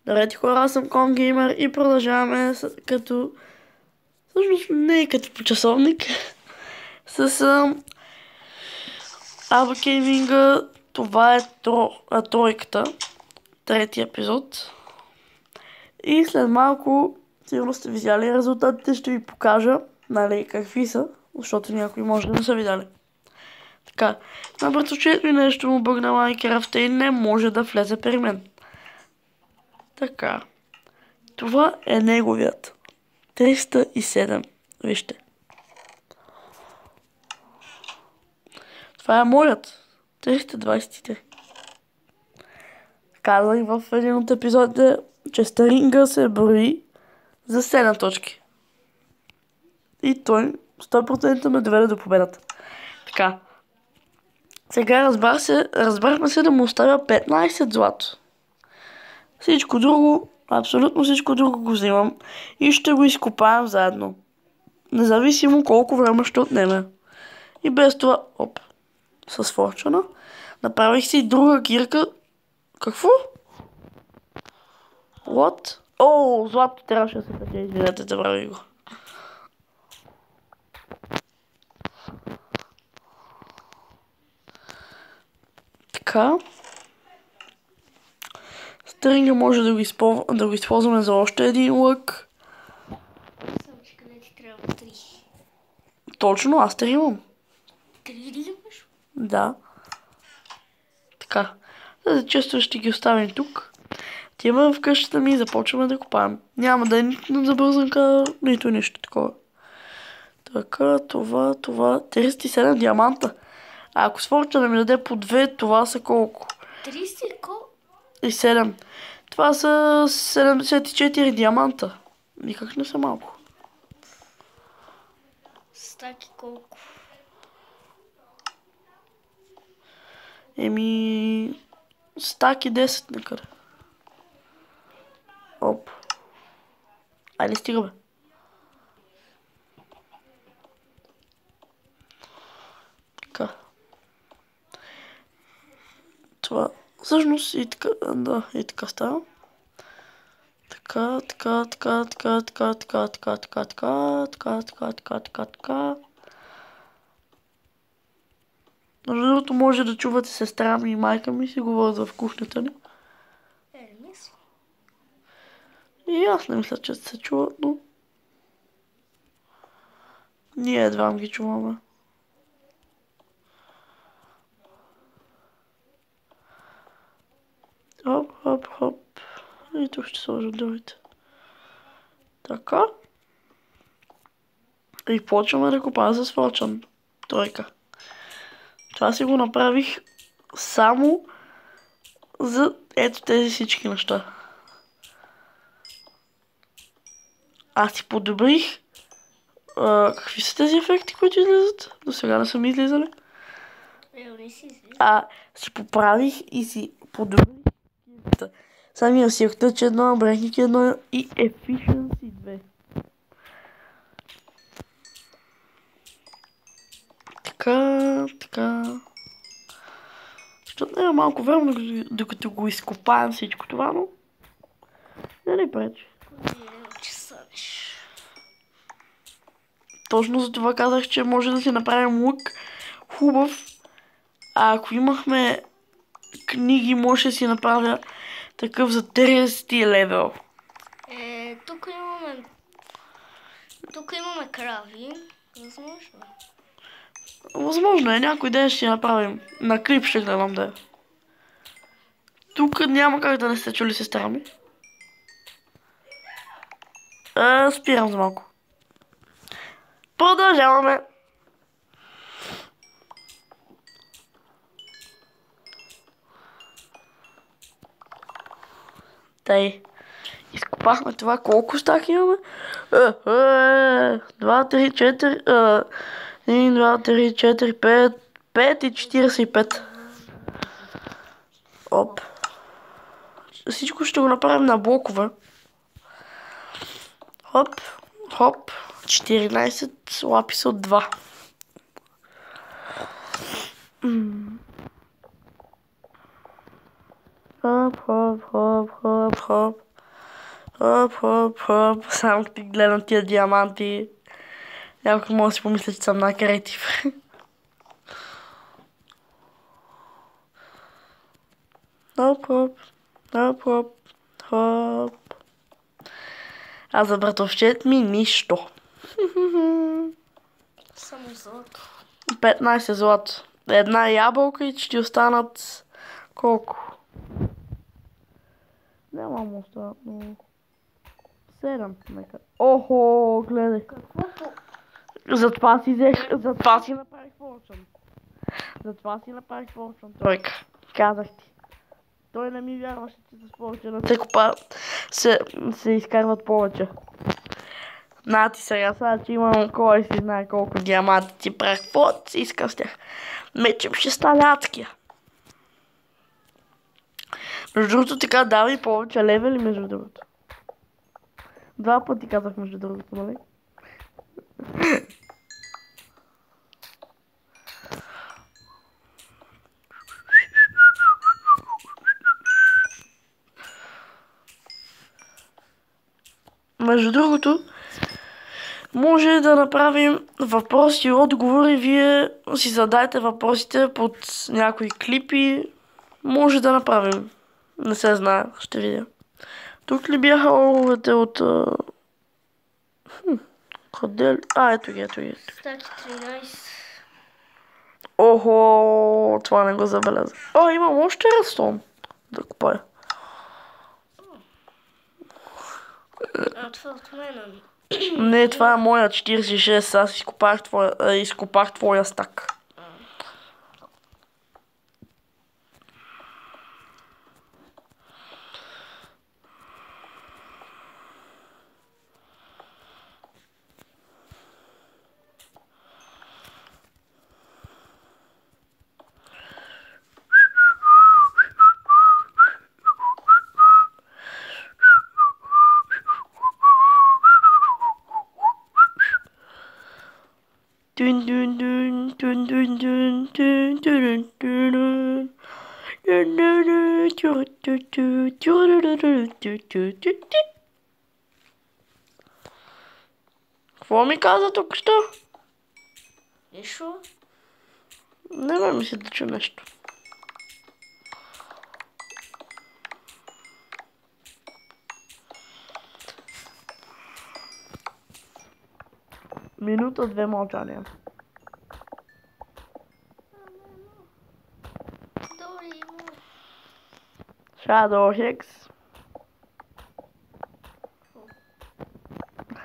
Здравейте хора, аз съм Конгеймер и продължаваме като... Всъщност не е като по часовник. С Аба Гейминга. Това е тройката. Трети епизод. И след малко, сигурно сте видяли резултатите, ще ви покажа, нали, какви са, защото някои може да не са видяли. Така, на братовчето ми нещо му бъгна Майнкрафта и не може да влезе при мен. Така. Това е неговият. 307. Вижте. Това е моят. 323. Казах в един от епизодите, че старинга се брои за 7 точки. И той 100% ме доведе до победата. Така. Сега разбрахме се да му оставя 15 злато. Всичко друго, абсолютно всичко друго го взимам и ще го изкопаем заедно. Независимо колко време ще отнеме. И без това, с форчуна, направих си друга кирка. Какво? What? О, злато трябваше да се пече, извинете, забравих го. Така. Стринга може да го използваме за още един лък. Само че къде ти трябва 3. Точно, аз 3 имам. 3 ли имаш? Да. Така. За често ще ги оставим тук. Отиваме в къщата ми и започваме да копаем. Няма да е нито на забързанка, нито нещо такова. Така, това, 37 диаманта. А ако свърча да ми даде по 2, това са колко? 30 колко? И 7. Това са 74 диаманта. Никак не са малко. Стаки колко? Стаки 10 накъде. Оп. Айде стига бе. Така. Това. Всъщност и така, да, и така става. Така. Между другото може да чувате сестра ми и майка ми си говорят в кухнята ни. Мисля. И аз не мисля, че се чуват, но... Ние едва ги чуваме. Хоп. И тук ще сложа другите. Така. И почваме да копая с форчън. Тройка. Това си го направих само за ето тези всички неща. Аз си подобрих какви са тези ефекти, които излизат? До сега не са ми излизали. Не си излиза. Си поправих и си подобрих кирката. Самия си Touch 1, Breaking 1 и Efficiency 2. Така. Защото няма малко време, докато го изкопаем всичко това, но не ни пречи. Че съдиш. Точно за това казах, че може да си направим лък хубав. А ако имахме книги, може да си направя такъв за 30 левел. Тук имаме крави. Възможно. Възможно е, някой ден ще си направим. На клип ще гледам да е. Тук няма как да не сте чули сестра ми. Спирам за малко. Продължаваме. Тъй. Изкопахме това. Колко стаки имаме? 2, 3, 4. 1, 2, 3, 4, 5. 5 и 45. Оп. Всичко ще го направим на блокове. Хоп. 14 лаписа от 2. Хоп. Хоп, хоп, хоп. Само като гледам тия диаманти. Някой може да си помисля, че съм най-креатив. Хоп, хоп, хоп, хоп, хоп. А за братовчет ми нищо. Само злато. 15 злато. Една ябълка и ще ти останат колко? Няма му останат много. 7. Нека. Охо, гледай. Какво по... Затова си взех, затова си направих форчън. Затова си направих форчън, тройка. Казах ти. Той не ми вярваше, че с форчъна се изкарват повече. На ти сега, че имам кой си знае колко диаманти ти правих. Каквото си искам с тях. Мечем ще стане адския. Между другото така дава и повече левели, между другото. 2 пъти казах между другото, нали? Между другото, може да направим въпроси и отговори. Вие си задайте въпросите под някои клипи. Може да направим. Не се знае, ще видя. Тук ли бяха оловете от... Къде ли? Ето ги, ето ги. Стаки 13. Охо, това не го забеляза. Имам още редстон да купая. Това от мен. Не, това е моя 46, аз изкопах твоя стак. Dun dun dun dun dun dun dun dun dun dun. Какво ми каза тук що? Нищо? Не ме мисля да чу нещо. Минута, 2 мълчания. Дори му. Shadow Hex.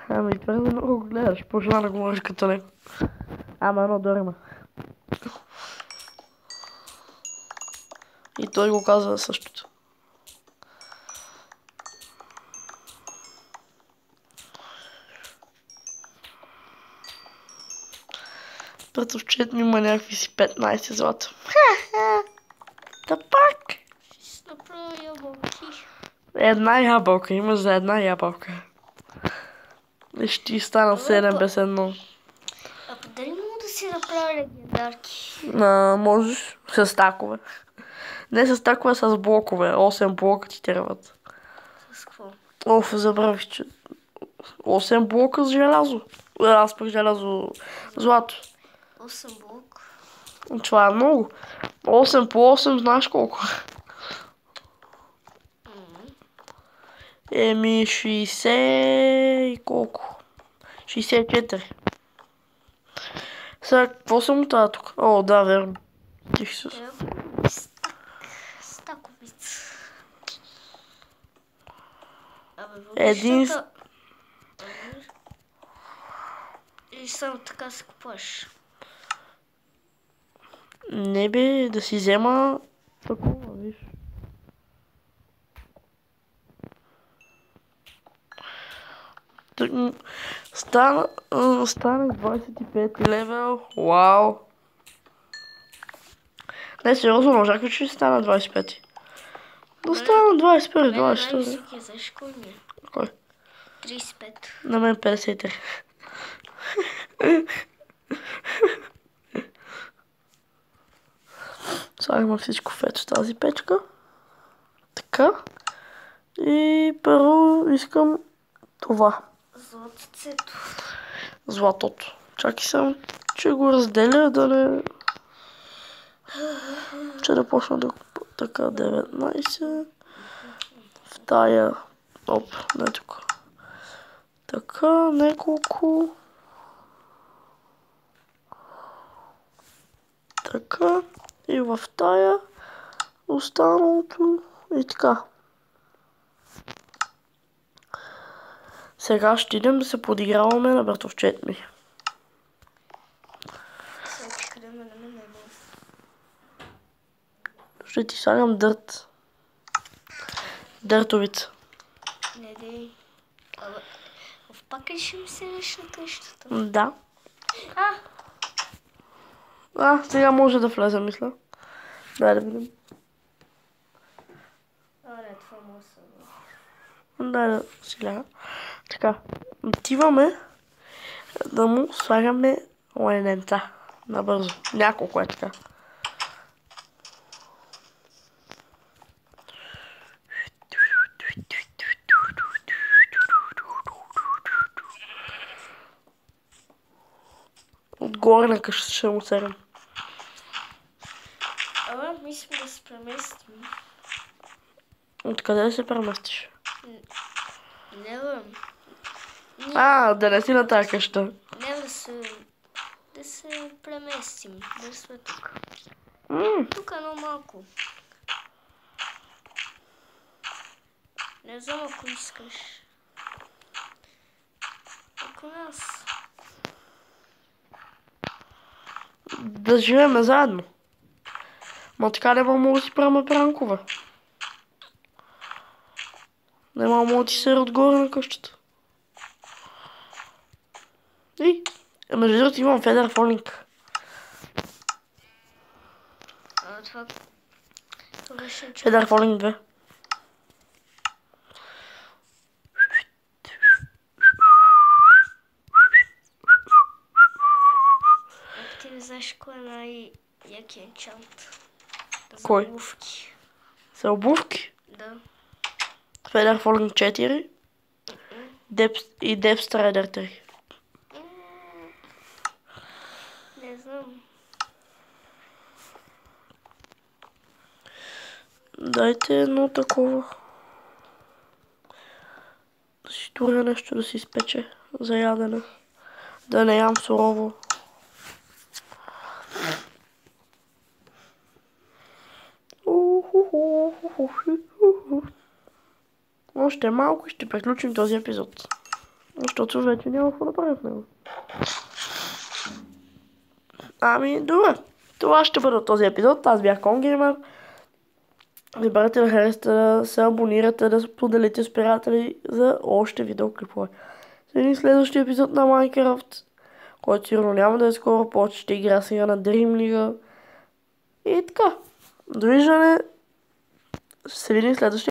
Ами, твърде много го гледаш. Почна да говориш като него. Ама едно дърма. И той го каза същото. Братовчет ми има някакви си 15 злата. Та пак! Ще си направя ябълки. Една ябълка, има за една ябълка. И ще ти стана 7 без едно. А дали мога да си направя легендарки? Можеш с стакове. Не с стакове, с блокове. 8 блока ти трябват. С какво? Забравих, че 8 блока с желязо. Аз пък желязо злато. 8 блок. Това е много. 8 по 8 знаеш колко. Еми 60 и колко? 64. Сега, какво съм тази тук? Да, верно. Тих се. Стаковица. Един... И само така се купаш. Не бе, да си взема такова, виж. Стана 25 левел. Вау. Не, сериозно, не очаквах, че ще стана 25. Да стана 21, 22. Най-високия, знаеш кой ми е? Кой? 35. На мен 53. Слагаме всичко в ето тази печка. Така. И първо искам това. Златцето. Златото. Чакай само, че го разделя, да не... Че да почна да... Така, 19. В тая... Оп, не тук. Така, няколко... Така. И в тая... Останалото... И така. Сега ще идем да се подиграваме на братовчет ми. Ще ти слагам дърт. Дъртовица. Не дей. В пак ли ще ми седеш на къщата? Да. Сега може да влезе, мисля. Дай да видим. Не, това му се... Дай да си ляга. Така. Отиваме да му слагаме лененца. Набързо. Няколко е така. Отгоре на къщата ще му серем. Мислим да се преместим. Откъде да се преместиш? Не бе. Да не си на тази къща. Не да се преместим. Да сме тук. Тук е много малко. Не знам ако искаш. Ако нас. Да живеем заедно. Ма така не мога да си правим пранкове. Не мога да ти се отгоре на къщата. И, между другото имам Feather Falling. Това беше... Feather Falling 2. Ако ти не знаеш кой е най-яки енчант? Кой? За обувки. За обувки? Да. Feather Falling 4 и Depth Strider 3. Не знам. Дайте едно такова. Да си туря нещо да си изпече за ядене. Да не ям сурово. Още малко и ще приключим този епизод. Защото вече няма какво да правим в него. Добре. Това ще бъде от този епизод. Аз бях Конгеймър. Не бъдете да харесате, да се абонирате, да споделите с приятели за още видеоклипове. За един следващи епизод на Minecraft, който сигурно няма да е скоро, повече ще игра сега на Dream League. И така. Довиждане. Ще се видим следващия.